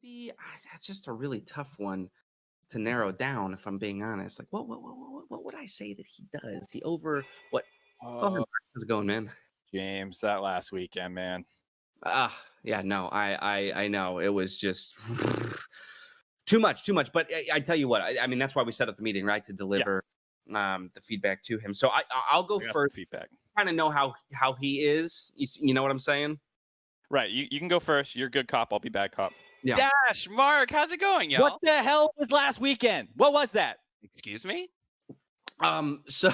maybe that's just a really tough one to narrow down. If I'm being honest, like what would I say that he does? He over what? Oh, how's it going, man? James, that last weekend, man. Yeah, no, I know it was just too much. But I tell you what, I mean that's why we set up the meeting, right, to deliver the feedback to him. So I'll go first. Feedback. Kind of know how he is. You know what I'm saying? Right. You can go first. You're a good cop. I'll be bad cop. Yeah. Dash, Mark, how's it going, y'all? What the hell was last weekend? What was that? Excuse me? So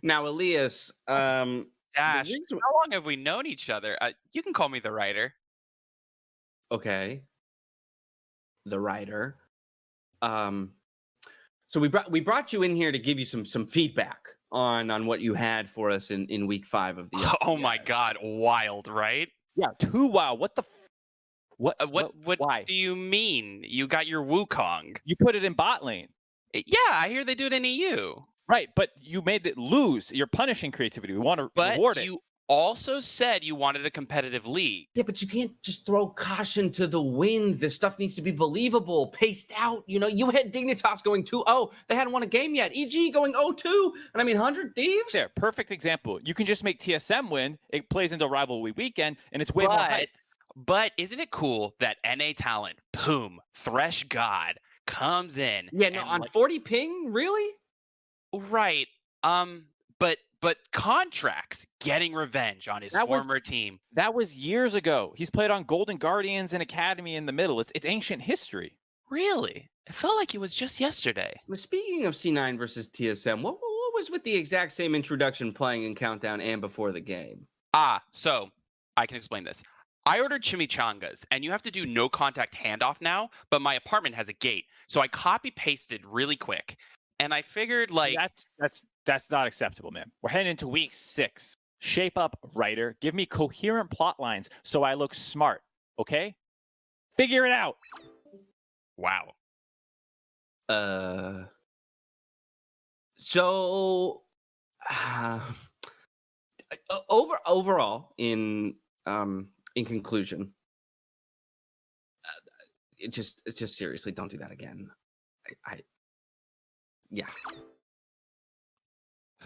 now, Elias, Dash, how long have we known each other? You can call me the writer. Okay. The writer. So we brought you in here to give you some feedback on what you had for us in week 5 of the LCS. Oh my God, wild, right? Yeah, too wild. What the what do you mean? You got your Wukong. You put it in bot lane. Yeah, I hear they do it in EU. Right, but you made it lose. You're punishing creativity. We want to reward it. But you also said you wanted a competitive league. Yeah, but you can't just throw caution to the wind. This stuff needs to be believable, paced out. You know, you had Dignitas going 2-0. They hadn't won a game yet. EG going 0-2. And I mean, 100 Thieves? There, perfect example. You can just make TSM win. It plays into rivalry weekend, and it's way more hype. But isn't it cool that NA talent, boom, Thresh God, comes in? Yeah, no, on 40 ping? Really? Right. But Contracts getting revenge on his former team. That was years ago. He's played on Golden Guardians and Academy in the middle. It's ancient history. Really? It felt like it was just yesterday. Well, speaking of C9 versus TSM, what was with the exact same introduction playing in Countdown and before the game? So I can explain this. I ordered chimichangas, and you have to do no contact handoff now, but my apartment has a gate. So I copy pasted really quick. And I figured that's not acceptable, man. We're heading into week 6. Shape up, writer. Give me coherent plot lines so I look smart, okay? Figure it out. Wow. So overall in conclusion, it just seriously don't do that again. Yeah.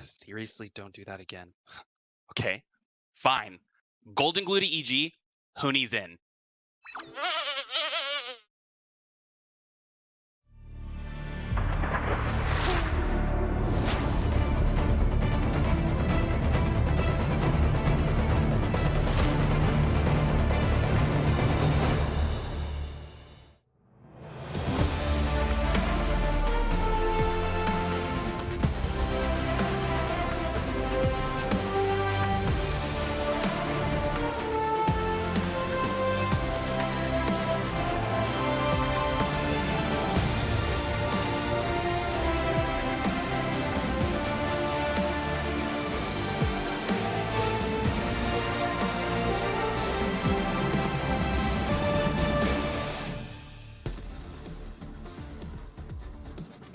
Seriously, don't do that again. Okay, fine. Golden Glue to EG, Hooney's in.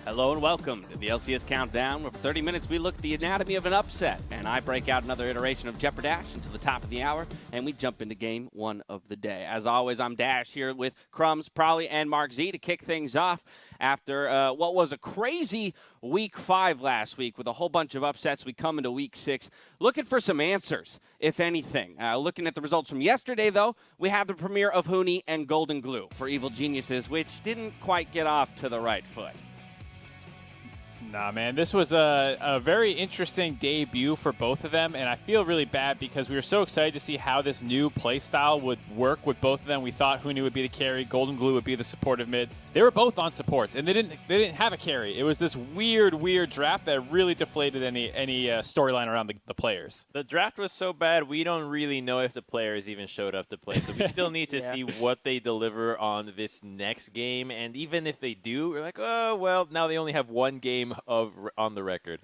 Hello and welcome to the LCS Countdown, where for 30 minutes we look at the anatomy of an upset, and I break out another iteration of Jeopardash until the top of the hour, and we jump into game 1 of the day. As always, I'm Dash here with Crumbs, Prowley, and Mark Z to kick things off after what was a crazy week 5 last week with a whole bunch of upsets. We come into week 6 looking for some answers, if anything. Looking at the results from yesterday, though, we have the premiere of Hooney and Golden Glue for Evil Geniuses, which didn't quite get off to the right foot. Nah, man, this was a very interesting debut for both of them, and I feel really bad because we were so excited to see how this new playstyle would work with both of them. We thought Hooney would be the carry, Golden Glue would be the supportive mid. They were both on supports, and they didn't have a carry. It was this weird draft that really deflated any storyline around the players. The draft was so bad, we don't really know if the players even showed up to play. So we still need to see what they deliver on this next game. And even if they do, we're like, oh, well, now they only have one game on the record.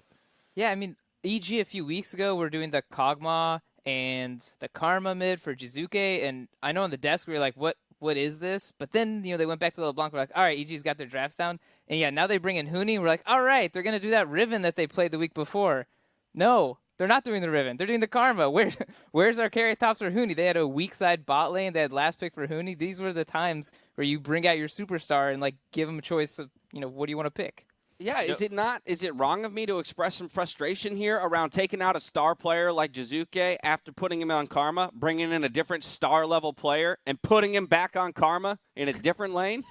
Yeah, I mean, EG a few weeks ago, we're doing the Kog'Maw and the Karma mid for Jizuke. And I know on the desk, we were like, what is this? But then, they went back to LeBlanc. We're like, all right, EG's got their drafts down. And yeah, now they bring in Hooney. We're like, all right, they're going to do that Riven that they played the week before. No, They're not doing the Riven. They're doing the Karma. Where's our carry tops for Huni? They had a weak side bot lane. They had last pick for Huni. These were the times where you bring out your superstar and like give them a choice of, what do you want to pick? Yeah, is it wrong of me to express some frustration here around taking out a star player like Jizuke after putting him on Karma, bringing in a different star level player and putting him back on Karma in a different lane?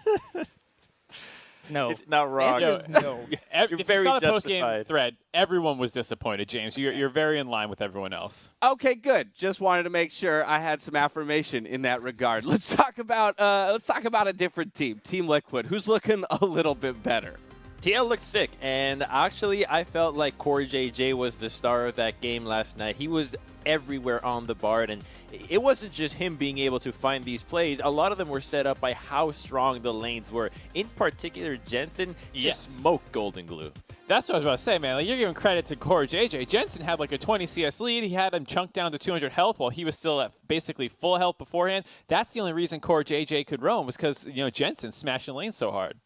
No. It's not wrong. The answer is no. If you very saw the post-game justified. thread, everyone was disappointed, James. You're very in line with everyone else. Okay, good. Just wanted to make sure I had some affirmation in that regard. Let's talk about a different team, Team Liquid, who's looking a little bit better. TL looked sick, and actually I felt like Core JJ was the star of that game last night. He was everywhere on the board, and it wasn't just him being able to find these plays. A lot of them were set up by how strong the lanes were. In particular, Jensen just smoked Golden Glue. That's what I was about to say, man. Like, you're giving credit to Core JJ. Jensen had like a 20 CS lead. He had him chunked down to 200 health while he was still at basically full health beforehand. That's the only reason Core JJ could roam was because, Jensen smashing lanes so hard.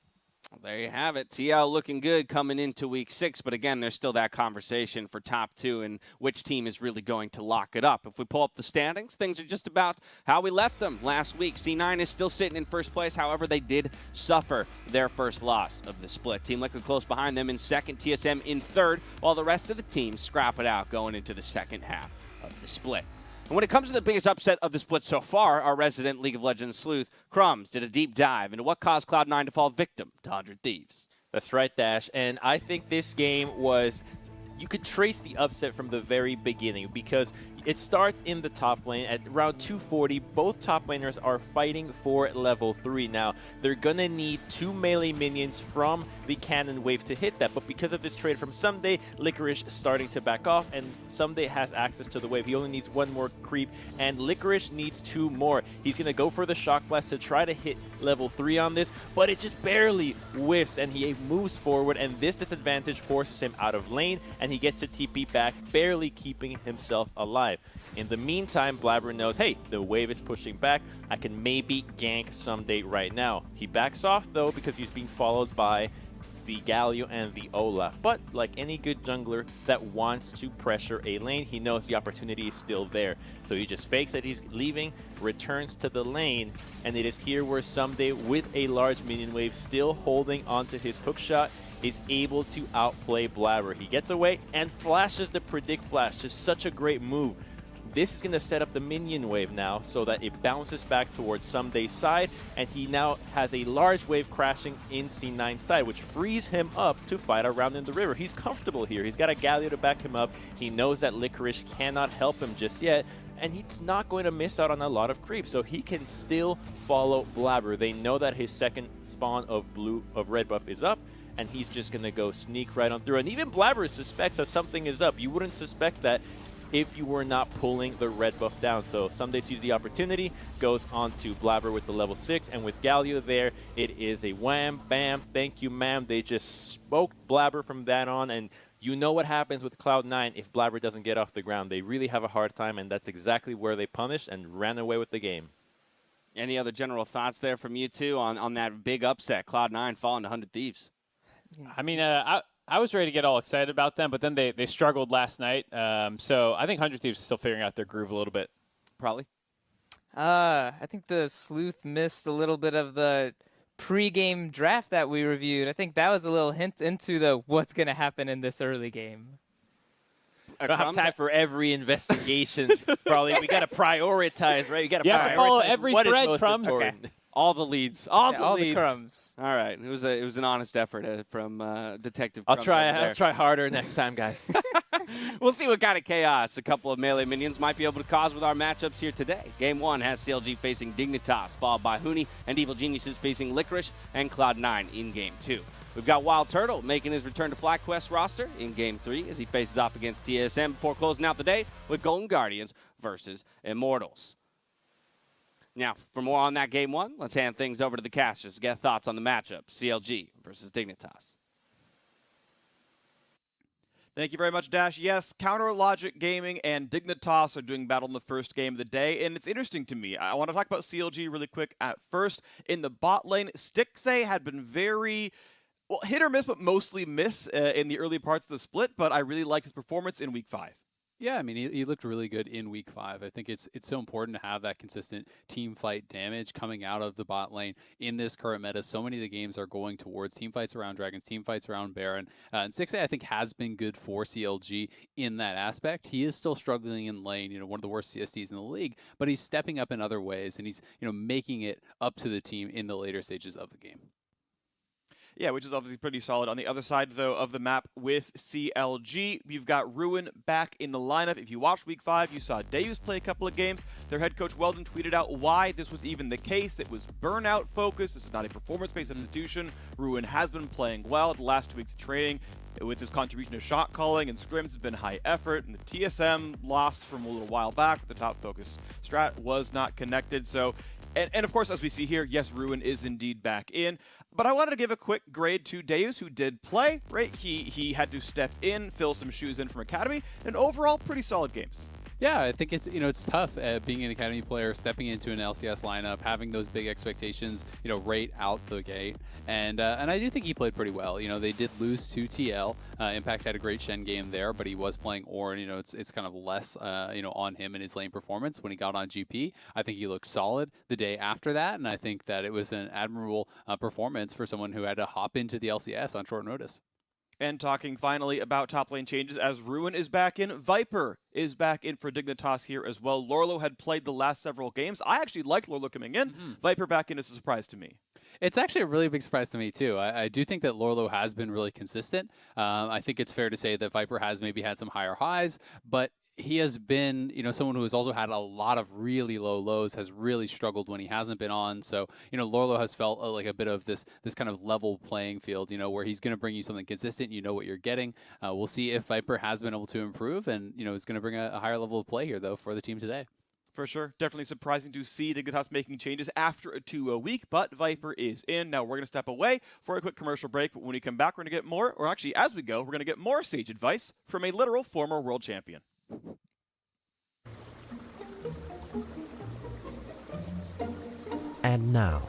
Well, there you have it. TL looking good coming into week 6, but again, there's still that conversation for top 2 and which team is really going to lock it up. If we pull up the standings, things are just about how we left them last week. C9 is still sitting in first place. However, they did suffer their first loss of the split. Team Liquid close behind them in second, TSM in third, while the rest of the teams scrap it out going into the second half of the split. And when it comes to the biggest upset of the split so far, our resident League of Legends sleuth, Crumbs, did a deep dive into what caused Cloud9 to fall victim to 100 Thieves. That's right, Dash. And I think this game was, you could trace the upset from the very beginning because it starts in the top lane at around 240. Both top laners are fighting for level 3. Now, they're going to need 2 melee minions from the cannon wave to hit that. But because of this trade from Someday, Licorice starting to back off, and Someday has access to the wave. He only needs 1 more creep, and Licorice needs 2 more. He's going to go for the Shock Blast to try to hit level 3 on this, but it just barely whiffs, and he moves forward, and this disadvantage forces him out of lane, and he gets to TP back, barely keeping himself alive. In the meantime, Blabber knows, hey, the wave is pushing back. I can maybe gank Someday right now. He backs off, though, because he's being followed by the Galio and the Olaf. But like any good jungler that wants to pressure a lane, he knows the opportunity is still there. So he just fakes that he's leaving, returns to the lane, and it is here where Someday, with a large minion wave, still holding onto his hook shot, is able to outplay Blabber. He gets away and flashes the Predict Flash. Just such a great move. This is going to set up the minion wave now so that it bounces back towards Someday's side, and he now has a large wave crashing in C9's side, which frees him up to fight around in the river. He's comfortable here. He's got a Galio to back him up. He knows that Licorice cannot help him just yet, and he's not going to miss out on a lot of creep, so he can still follow Blabber. They know that his second spawn of red buff is up, and he's just going to go sneak right on through. And even Blabber suspects that something is up. You wouldn't suspect that if you were not pulling the red buff down. So Someday sees the opportunity, goes on to Blabber with the level 6, and with Galio there, it is a wham, bam, thank you, ma'am. They just smoked Blabber from that on, and you know what happens with Cloud9 if Blabber doesn't get off the ground. They really have a hard time, and that's exactly where they punished and ran away with the game. Any other general thoughts there from you two on that big upset, Cloud9 falling to 100 Thieves? I mean, I was ready to get all excited about them, but then they struggled last night. So I think 100 Thieves is still figuring out their groove a little bit. Probably. I think the sleuth missed a little bit of the pre-game draft that we reviewed. I think that was a little hint into the what's going to happen in this early game. I don't have time for every investigation. Probably we got to prioritize, right? You have to follow every thread, Crumbs. Okay. All the leads. All the crumbs. All right. It was an honest effort from Detective I'll Crumbs try. over there. I'll try harder next time, guys. We'll see what kind of chaos a couple of melee minions might be able to cause with our matchups here today. Game 1 has CLG facing Dignitas, followed by Huni and Evil Geniuses facing Licorice and Cloud9 in Game 2. We've got Wild Turtle making his return to FlyQuest roster in Game 3 as he faces off against TSM before closing out the day with Golden Guardians versus Immortals. Now, for more on that Game 1, let's hand things over to the casters to get thoughts on the matchup, CLG versus Dignitas. Thank you very much, Dash. Yes, Counter Logic Gaming and Dignitas are doing battle in the first game of the day, and it's interesting to me. I want to talk about CLG really quick at first. In the bot lane, Stixxay had been very, well, hit or miss, but mostly miss in the early parts of the split, but I really liked his performance in Week 5. Yeah, I mean, he looked really good in week 5. I think it's so important to have that consistent team fight damage coming out of the bot lane in this current meta. So many of the games are going towards team fights around Dragons, team fights around Baron. And 6A, I think, has been good for CLG in that aspect. He is still struggling in lane, one of the worst CSDs in the league, but he's stepping up in other ways, and he's, making it up to the team in the later stages of the game. Yeah, which is obviously pretty solid. On the other side, though, of the map with CLG, we've got Ruin back in the lineup. If you watched Week 5, you saw Deus play a couple of games. Their head coach, Weldon, tweeted out why this was even the case. It was burnout focused. This is not a performance-based substitution. Ruin has been playing well the last 2 weeks of training. With his contribution to shot calling and scrims has been high effort, and the TSM loss from a little while back with the top focus strat was not connected. So, and of course, as we see here, yes, Ruin is indeed back in. But I wanted to give a quick grade to Deus, who did play, right? He had to step in, fill some shoes in from Academy, and overall, pretty solid games. Yeah, I think it's it's tough being an academy player, stepping into an LCS lineup, having those big expectations, right out the gate, and I do think he played pretty well. They did lose to TL. Impact had a great Shen game there, but he was playing Ornn. It's kind of less on him and his lane performance when he got on GP. I think he looked solid the day after that, and I think that it was an admirable performance for someone who had to hop into the LCS on short notice. And talking finally about top lane changes, as Ruin is back in, Viper is back in for Dignitas here as well. Lorlo had played the last several games. I actually liked Lorlo coming in. Viper back in is a surprise to me. It's actually a really big surprise to me, too. I do think that Lorlo has been really consistent. I think it's fair to say that Viper has maybe had some higher highs, but he has been, someone who has also had a lot of really low lows, has really struggled when he hasn't been on. So, Lorlo has felt like a bit of this kind of level playing field, where he's going to bring you something consistent. You know what you're getting. We'll see if Viper has been able to improve and, is going to bring a higher level of play here, though, for the team today. For sure. Definitely surprising to see Dignitas making changes after a 2-0 week, but Viper is in. Now we're going to step away for a quick commercial break, but when we come back, we're going to get more, or actually as we go, we're going to get more sage advice from a literal former world champion. And now,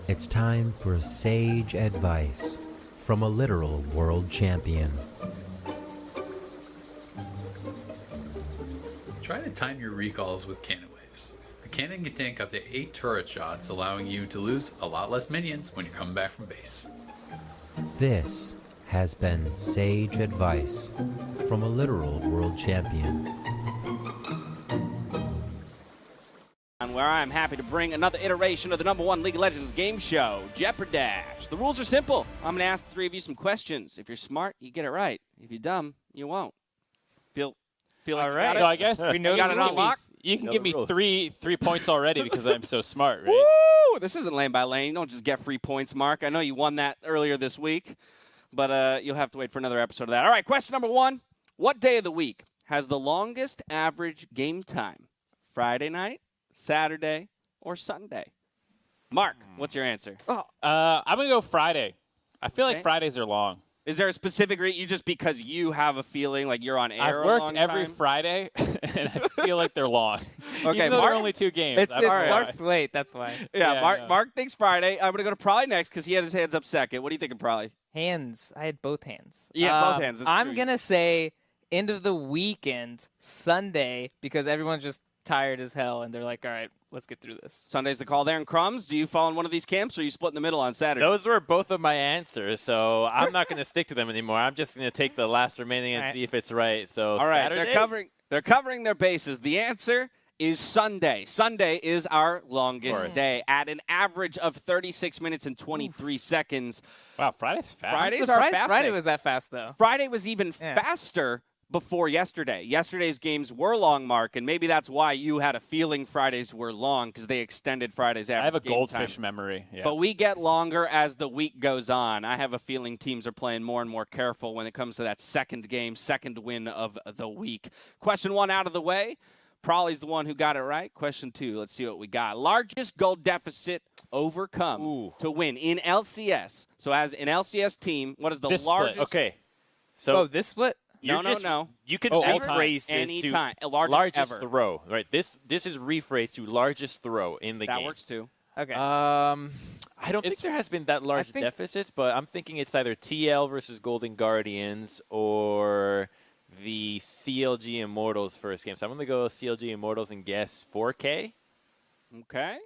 it's time for sage advice from a literal world champion. Try to time your recalls with cannon waves. The cannon can tank up to 8 turret shots, allowing you to lose a lot less minions when you're coming back from base. This has been sage advice from a literal world champion. Where I'm happy to bring another iteration of the #1 League of Legends game show, Jeopardash. The rules are simple. I'm going to ask the three of you some questions. If you're smart, you get it right. If you're dumb, you won't. Feel like all right. So I guess we know got it on lock. You can give me three points already because I'm so smart, right? Woo! This isn't lane by lane. You don't just get free points, Mark. I know you won that earlier this week, but you'll have to wait for another episode of that. All right, question number 1. What day of the week has the longest average game time? Friday night, Saturday, or Sunday? Mark, what's your answer? I'm going to go Friday. I feel like Fridays are long. Is there a specific reason? You just because you have a feeling like you're on air I've a worked long every time? Friday, and I feel like they're long. Okay, Even though Mark, they're only 2 games. It starts late, that's why. Yeah, Yeah, Mark thinks Friday. I'm going to go to Prolly next because he had his hands up second. What are you thinking, Prolly? Hands. I had both hands. Yeah, both hands. That's I'm true. going to say end of the weekend, Sunday, because everyone's just tired as hell, and they're like, all right, let's get through this. Sunday's the call there in Crumbs. Do you fall in one of these camps, or are you split in the middle on Saturday? Those were both of my answers, so I'm not going to stick to them anymore. I'm just going to take the last remaining and see if it's right. So all right, Saturday? they're covering their bases. The answer is Sunday. Sunday is our longest day at an average of 36 minutes and 23 seconds. Wow, Friday's fast. Fridays are fast. Friday was that fast, though. Friday was even faster before yesterday. Yesterday's games were long, Mark, and maybe that's why you had a feeling Fridays were long, because they extended Friday's average I have a game goldfish time. memory. Yeah. But we get longer as the week goes on. I have a feeling teams are playing more and more careful when it comes to that second game, second win of the week. Question 1 out of the way. Prolly's the one who got it right. Question 2, let's see what we got. Largest goal deficit overcome to win in LCS. So as an LCS team, what is the This largest? split. Okay. So this split? No. You can Anytime. rephrase this Anytime. to Largest ever. throw. Right. This is rephrased to largest throw in the game. That works too. Okay. I don't think there has been that large deficits, but I'm thinking it's either TL versus Golden Guardians or the CLG Immortals first game. So I'm going to go CLG Immortals and guess 4K. Okay.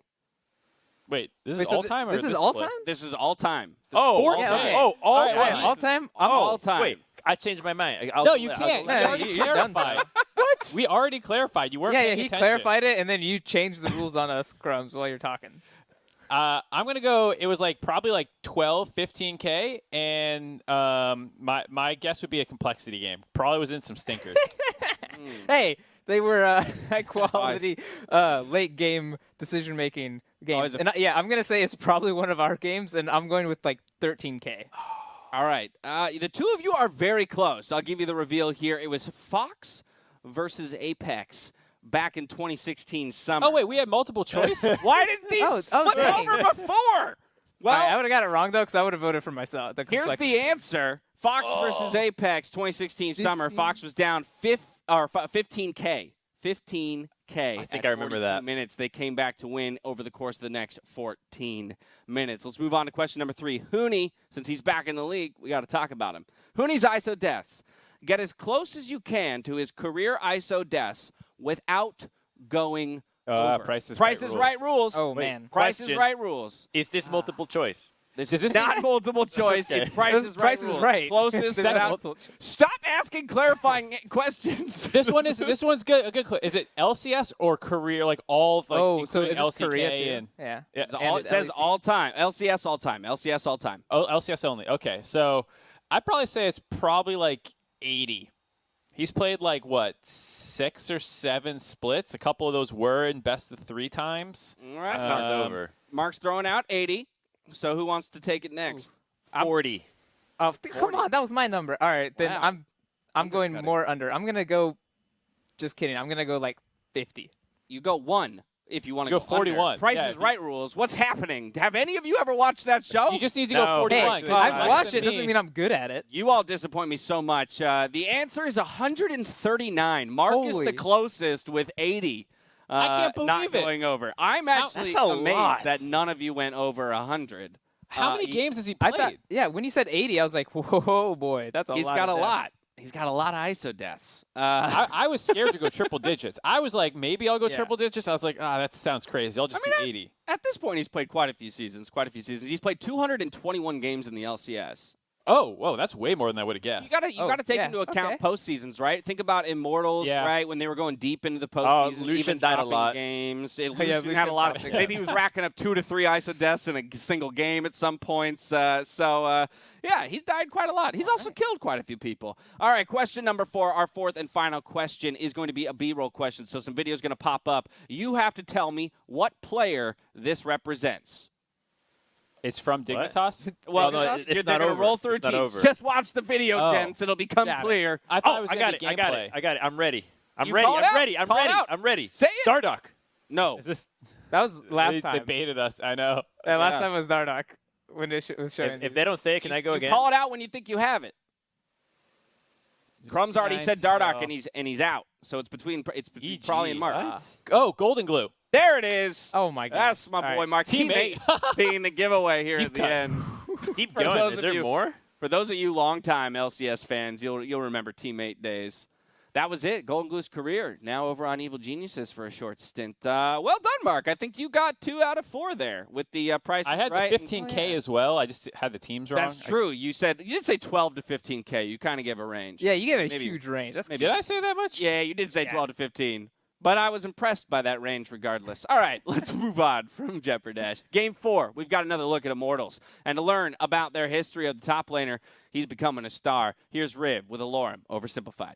Wait, this is Wait, so all time or this is split? all time? This is all time. Oh, Four- all yeah, time. okay. Oh, all Wait, time. all time? All time. Wait, I changed my mind. No, you can't. We Yeah, already you're done. clarified. What? We already clarified. You weren't Yeah, paying he attention. clarified it, and then you changed the rules on us, Crumbs, while you're talking. I'm going to go, it was probably 12, 15K, and my guess would be a complexity game. Probably was in some stinkers. Hey, they were high quality late game decision making games. And I'm gonna say it's probably one of our games, and I'm going with 13K. All right. The two of you are very close. I'll give you the reveal here. It was Fox versus Apex back in 2016 summer. Oh, wait, we had multiple choice? Why didn't these flip dang. over before? Well, I would have got it wrong though, because I would have voted for myself. here's the answer. Fox versus Apex 2016 summer. Fox was down 15K. 15K. I think I remember that. Minutes. They came back to win over the course of the next 14 minutes. Let's move on to question number 3. Hooney, since he's back in the league, we got to talk about him. Hooney's ISO deaths. Get as close as you can to his career ISO deaths without going over. Price is Right rules. Oh, man. Price is Question. Right rules. Is this multiple choice? This is not multiple choice. Okay. It's Price is Right. Price is rules. Right. Closest It's without. multiple choice. Stop asking clarifying questions. This one's good. A good clue. Is it LCS or career? So is this LCK Korea too? and Yeah. It says LEC. all time. LCS all time. LCS all time. oh, LCS only. Okay, so I'd probably say it's probably 80. He's played 6 or 7 splits. A couple of those were in best of 3 times. All right. Sounds over. Mark's throwing out 80. So who wants to take it next? 40. Oh, come on, that was my number. All right, then Wow. I'm going more under. I'm gonna go. Just kidding. I'm gonna go 50. You go 1 if you want to Go go 41. Under. Price Yeah, is Right rules. What's happening? Have any of you ever watched that show? You just need to No, go 41. actually, 'cause I've less watched than it. Doesn't me. mean I'm good at it. You all disappoint me so much. The answer is 139. Mark is the Holy. closest with 80. I can't not believe it. going over. I'm actually That's a amazed lot. that none of you went over 100. How many games has he I played? thought, when you said 80, I was like, whoa, boy, that's a He's lot. got a of lot. deaths. He's got a lot of ISO deaths. I was scared to go triple digits. I was like, maybe I'll go Yeah. triple digits. I was like, that sounds crazy. I'll just do 80. At this point, he's played quite a few seasons. He's played 221 games in the LCS. Oh, whoa, that's way more than I would have guessed. You gotta take yeah, into account okay. postseasons, right? Think about Immortals, Yeah. right? When they were going deep into the postseason, Lucian even died a dropping lot. games. yeah, Lucian had Lucian a lot of. dropped Maybe he was racking up 2 to 3 ISO deaths in a single game at some points. Yeah, he's died quite a lot. He's also killed quite a few people. All right, question number 4, our 4th and final question is going to be a B-roll question. So some video is going to pop up. You have to tell me what player this represents. It's from Dignitas? Well, no, it's they're not gonna over. roll through It's not teams. over. Just watch the video, Oh. gents. It'll become Got it. clear. I thought it was I gonna got it. be I got it. gameplay. I got it. I'm ready. I'm You ready. call it I'm out. ready. I'm Call it ready. out. I'm ready. Say it. Dardoch. No. Is this That was last they time. baited us? I know. That last Yeah. time was Dardoch when it was showing. If they don't say it, can I go You again? call it out when you think you have it. Crumbs already said Dardoch, and he's out. So it's between EG. Probably and Mark. What? Oh, Golden Glue. There it is. Oh my God. That's my All boy right. Mark. Teammate. being the giveaway here Deep at the cuts. end. Keep For going. those Is of there you- more? For those of you longtime LCS fans, you'll remember Teammate days. That was it. Golden Glue's career. Now over on Evil Geniuses for a short stint. Well done, Mark. I think you got 2 out of 4 there with the price. I had right. the 15K as well. I just had the teams wrong. That's true. You did say 12 to 15K. You kind of gave a range. Yeah, you gave a Maybe- huge range. That's Did I say that much? Yeah, you did say 12 to 15. But I was impressed by that range regardless. All right, let's move on from Jeopardash. Game 4, we've got another look at Immortals. And to learn about their history of the top laner, he's becoming a star. Here's Riv with Alorum, Oversimplified.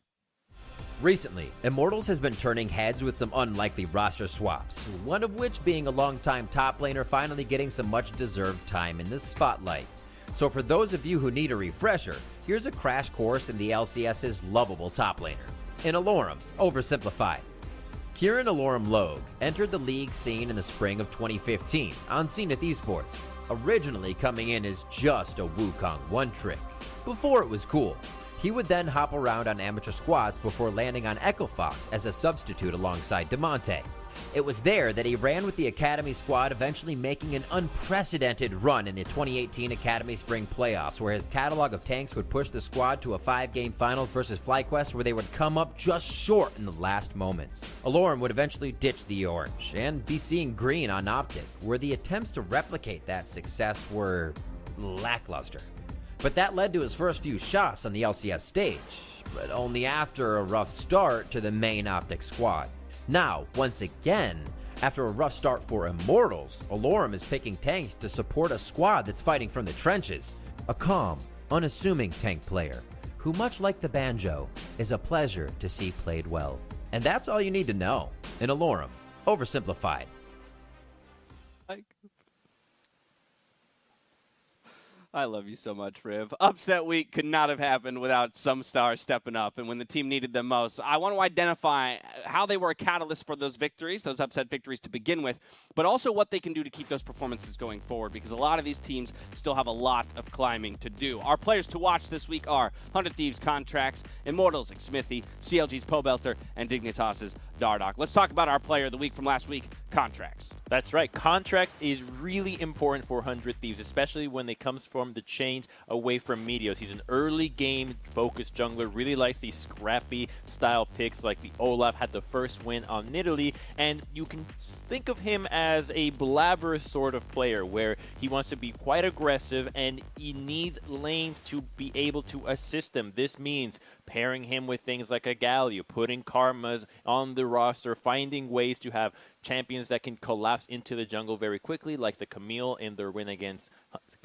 Recently, Immortals has been turning heads with some unlikely roster swaps, one of which being a longtime top laner finally getting some much-deserved time in the spotlight. So for those of you who need a refresher, here's a crash course in the LCS's lovable top laner. In Alorum, Oversimplified. Kieran Alorum Logue entered the league scene in the spring of 2015 on Zenith Esports, originally coming in as just a Wukong one-trick. Before it was cool, he would then hop around on amateur squads before landing on Echo Fox as a substitute alongside Demonte. It was there that he ran with the Academy squad, eventually making an unprecedented run in the 2018 Academy Spring Playoffs, where his catalog of tanks would push the squad to a 5-game final versus FlyQuest, where they would come up just short in the last moments. Alorum would eventually ditch the orange and be seeing green on Optic, where the attempts to replicate that success were lackluster. But that led to his first few shots on the LCS stage, but only after a rough start to the main Optic squad. Now, once again, after a rough start for Immortals, Alorum is picking tanks to support a squad that's fighting from the trenches. A calm, unassuming tank player, who much like the banjo, is a pleasure to see played well. And that's all you need to know in Alorum, Oversimplified. I love you so much, Riv. Upset week could not have happened without some stars stepping up, and when the team needed them most. I want to identify how they were a catalyst for those victories, those upset victories to begin with, but also what they can do to keep those performances going forward, because a lot of these teams still have a lot of climbing to do. Our players to watch this week are 100 Thieves' Contracts, Immortals' Smithy, CLG's Pobelter, and Dignitas' Dardoch. Let's talk about our player of the week from last week, Contracts. That's right. Contracts is really important for 100 Thieves, especially when it comes from the change away from Meteos. He's an early game focused jungler, really likes these scrappy style picks like the Olaf had the first win on Nidalee, and you can think of him as a blabber sort of player where he wants to be quite aggressive and he needs lanes to be able to assist him. This means pairing him with things like a Galio, putting Karmas on the roster, finding ways to have champions that can collapse into the jungle very quickly, like the Camille in their win against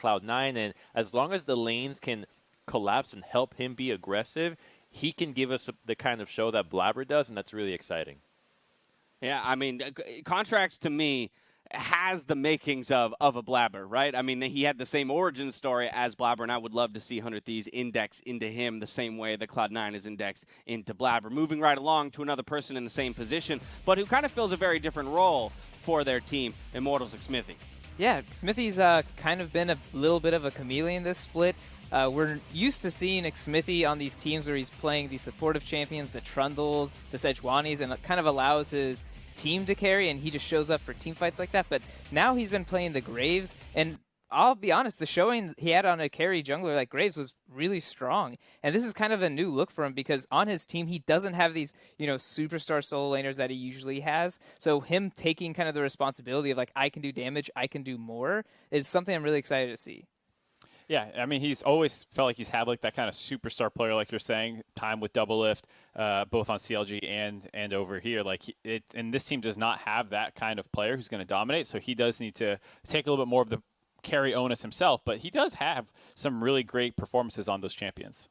Cloud9. And as long as the lanes can collapse and help him be aggressive, he can give us the kind of show that Blabber does, and that's really exciting. Yeah, I mean, Contracts to me has the makings of a Blabber, right? I mean, he had the same origin story as Blabber, and I would love to see 100 Thieves index into him the same way that Cloud9 is indexed into Blabber. Moving right along to another person in the same position, but who kind of fills a very different role for their team, Immortals' Smithy. Yeah, Smithy's kind of been a little bit of a chameleon this split. We're used to seeing Smithy on these teams where he's playing the supportive champions, the Trundles, the Sejuanis, and it kind of allows his team to carry, and he just shows up for team fights like that. But now he's been playing the Graves, and I'll be honest, the showing he had on a carry jungler like Graves was really strong. And this is kind of a new look for him because on his team, he doesn't have these, superstar solo laners that he usually has. So him taking kind of the responsibility of like, I can do damage, I can do more, is something I'm really excited to see. Yeah, I mean, he's always felt like he's had like that kind of superstar player, like you're saying, time with Double Lift, both on CLG and over here. And this team does not have that kind of player who's going to dominate, so he does need to take a little bit more of the carry onus himself, but he does have some really great performances on those champions.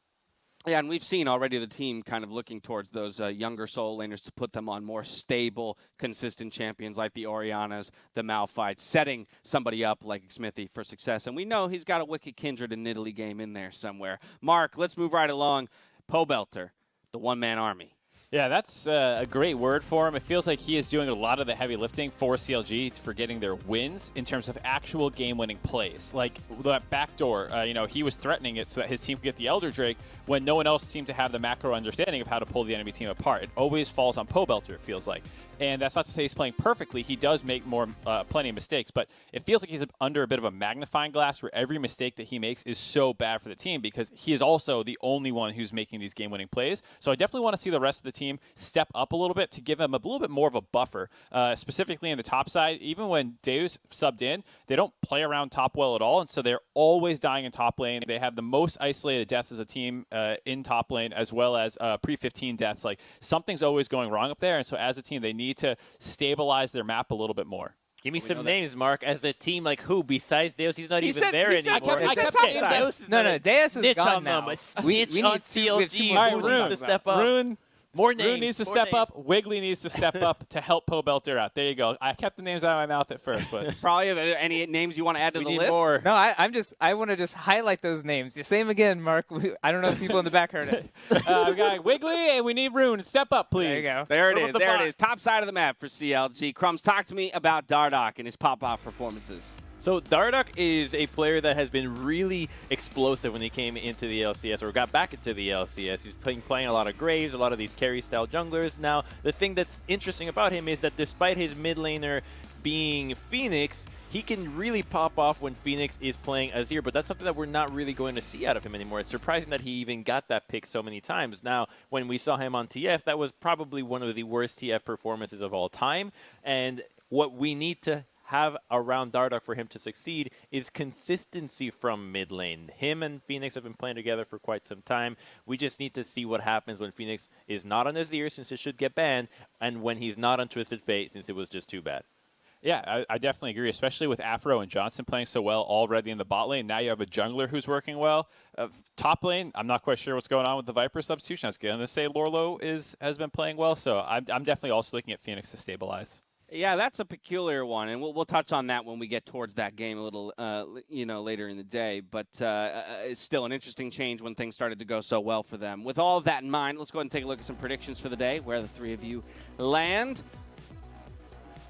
Yeah, and we've seen already the team kind of looking towards those younger solo laners to put them on more stable, consistent champions like the Orianas, the Malphites, setting somebody up like Smithy for success. And we know he's got a Wicked Kindred and Nidalee game in there somewhere. Mark, let's move right along. Pobelter, the one-man army. Yeah, that's a great word for him. It feels like he is doing a lot of the heavy lifting for CLG for getting their wins in terms of actual game-winning plays. Like that backdoor, he was threatening it so that his team could get the Elder Drake when no one else seemed to have the macro understanding of how to pull the enemy team apart. It always falls on Pobelter, it feels like. And that's not to say he's playing perfectly. He does make plenty of mistakes, but it feels like he's under a bit of a magnifying glass where every mistake that he makes is so bad for the team because he is also the only one who's making these game-winning plays. So I definitely want to see the rest of the team step up a little bit to give him a little bit more of a buffer, specifically in the top side. Even when Deus subbed in, they don't play around top well at all, and so they're always dying in top lane. They have the most isolated deaths as a team in top lane, as well as pre-15 deaths. Like, something's always going wrong up there, and so as a team, they need to stabilize their map a little bit more. Give me some names, Mark. As a team, like who besides Deus? He's not even there anymore. I kept Deus is gone now. We need CLG. All right, Rune to step up. Rune More names. Rune needs to step up. Wiggly needs to step up to help Pobelter out. There you go. I kept the names out of my mouth at first, but probably any names you want to add to the list? More. No, I want to just highlight those names. You say them again, Mark. I don't know if people in the back heard it. we got Wiggly and we need Rune. Step up, please. There you go. There it is. There it is. Top side of the map for CLG. Crumbs, talk to me about Dardoch and his pop-off performances. So Dardoch is a player that has been really explosive when he came into the LCS or got back into the LCS. He's playing a lot of Graves, a lot of these carry-style junglers. Now, the thing that's interesting about him is that despite his mid laner being Phoenix, he can really pop off when Phoenix is playing Azir, but that's something that we're not really going to see out of him anymore. It's surprising that he even got that pick so many times. Now, when we saw him on TF, that was probably one of the worst TF performances of all time, and what we need to have around Dardoch for him to succeed is consistency from mid lane. Him and Phoenix have been playing together for quite some time. We just need to see what happens when Phoenix is not on Azir, since it should get banned, and when he's not on Twisted Fate, since it was just too bad. Yeah, I definitely agree, especially with Afro and Johnson playing so well already in the bot lane. Now you have a jungler who's working well. Top lane, I'm not quite sure what's going on with the Viper substitution. I was going to say Lorlo has been playing well, so I'm definitely also looking at Phoenix to stabilize. Yeah, that's a peculiar one, and we'll touch on that when we get towards that game a little, later in the day. But it's still an interesting change when things started to go so well for them. With all of that in mind, let's go ahead and take a look at some predictions for the day, where the three of you land.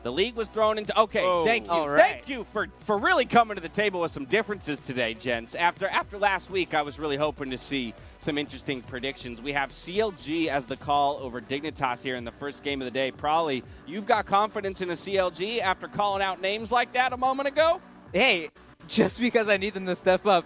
The league was thrown into. Okay, thank you, thank you for really coming to the table with some differences today, gents. After last week, I was really hoping to see some interesting predictions. We have CLG as the call over Dignitas here in the first game of the day. Probably you've got confidence in a CLG after calling out names like that a moment ago. Hey, just because I need them to step up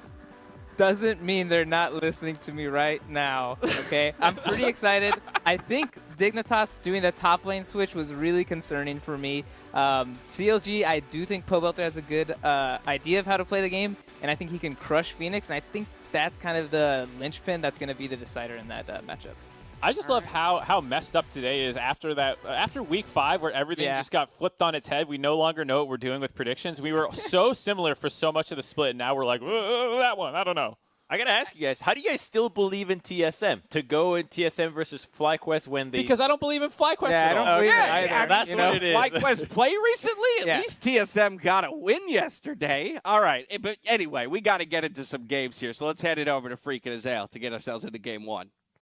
doesn't mean they're not listening to me right now, okay? I'm pretty excited. I think Dignitas doing the top lane switch was really concerning for me. CLG, I do think Pobelter has a good idea of how to play the game, and I think he can crush Phoenix, and I think that's kind of the linchpin that's going to be the decider in that matchup. I just love how messed up today is after week 5 where everything just got flipped on its head. We no longer know what we're doing with predictions. We were so similar for so much of the split, and now we're like, that one, I don't know. I got to ask you guys, how do you guys still believe in TSM? To go in TSM versus FlyQuest when they... Because I don't believe in FlyQuest at all. I don't believe it either. That's what it is. FlyQuest play recently? At least TSM got a win yesterday. All right. But anyway, we got to get into some games here. So let's head it over to Freak and Azale to get ourselves into game 1.